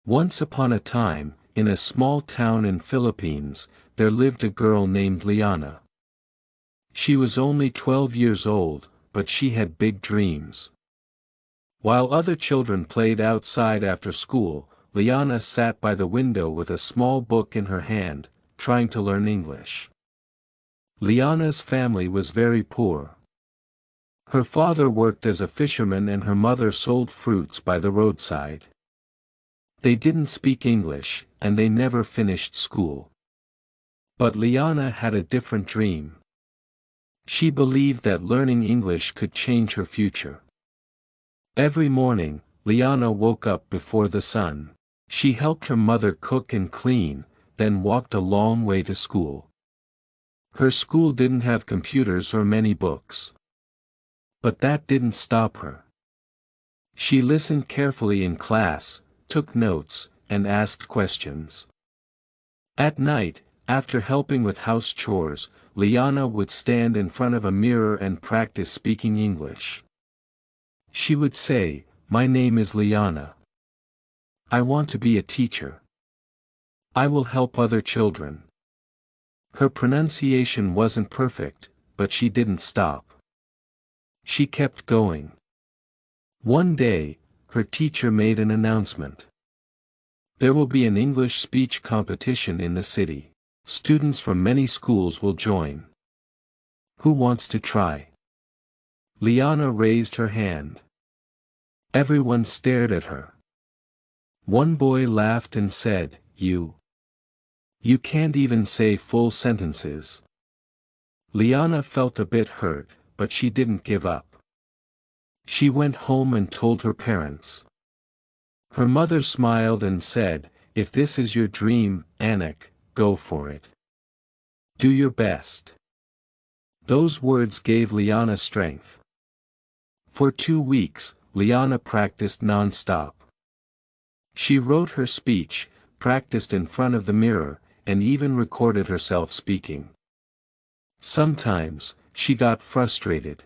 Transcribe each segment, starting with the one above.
Once upon a time, in a small town in Philippines, there lived a girl named Liana. She was only 12 years old, but she had big dreams. While other children played outside after school, Liana sat by the window with a small book in her hand, trying to learn English. Liana's family was very poor. Her father worked as a fisherman and her mother sold fruits by the roadside. They didn't speak English, and they never finished school. But Liana had a different dream. She believed that learning English could change her future. Every morning, Liana woke up before the sun. She helped her mother cook and clean, then walked a long way to school. Her school didn't have computers or many books. But that didn't stop her. She listened carefully in class, took notes, and asked questions. At night, after helping with house chores, Liana would stand in front of a mirror and practice speaking English. She would say, "My name is Liana. I want to be a teacher. I will help other children." Her pronunciation wasn't perfect, but she didn't stop. She kept going. One day, her teacher made an announcement. There will be an English speech competition in the city. Students from many schools will join. Who wants to try? Liana raised her hand. Everyone stared at her. One boy laughed and said, You can't even say full sentences." Liana felt a bit hurt, but she didn't give up. She went home and told her parents. Her mother smiled and said, "If this is your dream, Anak, go for it. Do your best." Those words gave Liana strength. For 2 weeks, Liana practiced non-stop. She wrote her speech, practiced in front of the mirror, and even recorded herself speaking. Sometimes, she got frustrated.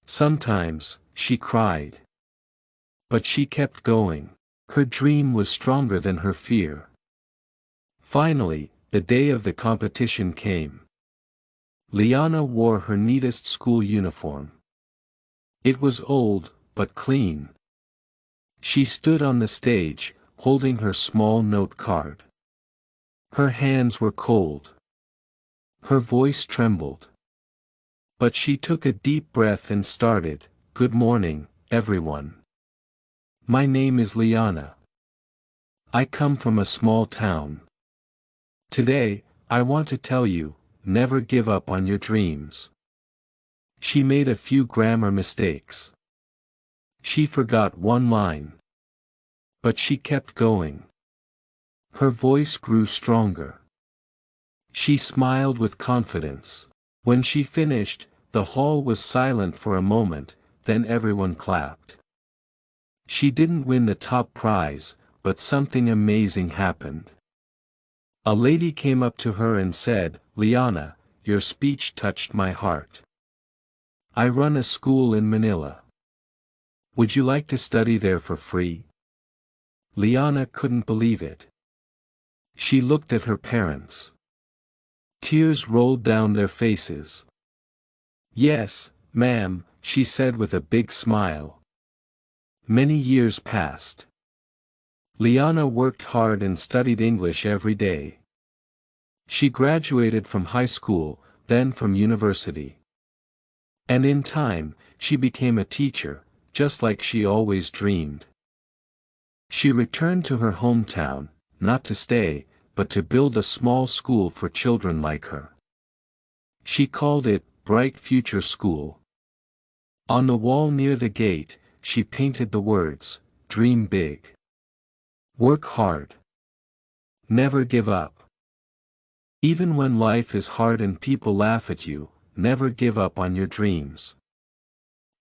Sometimes, she cried. But she kept going. Her dream was stronger than her fear. Finally, the day of the competition came. Liana wore her neatest school uniform. It was old, but clean. She stood on the stage, holding her small note card. Her hands were cold. Her voice trembled. But she took a deep breath and started, "Good morning, everyone. My name is Liana. I come from a small town. Today, I want to tell you, never give up on your dreams." She made a few grammar mistakes. She forgot one line. But she kept going. Her voice grew stronger. She smiled with confidence. When she finished, the hall was silent for a moment, then everyone clapped. She didn't win the top prize, but something amazing happened. A lady came up to her and said, "Liana, your speech touched my heart. I run a school in Manila. Would you like to study there for free?" Liana couldn't believe it. She looked at her parents. Tears rolled down their faces. "Yes, ma'am," she said with a big smile. Many years passed. Liana worked hard and studied English every day. She graduated from high school, then from university. And in time, she became a teacher, just like she always dreamed. She returned to her hometown, not to stay, but to build a small school for children like her. She called it Bright Future School. On the wall near the gate, she painted the words, "Dream big. Work hard. Never give up. Even when life is hard and people laugh at you, never give up on your dreams.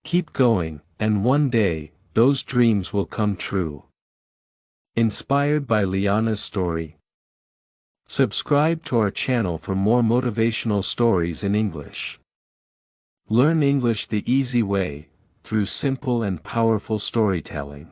Keep going, and one day, those dreams will come true." Inspired by Liana's story? Subscribe to our channel for more motivational stories in English. Learn English the easy way, through simple and powerful storytelling.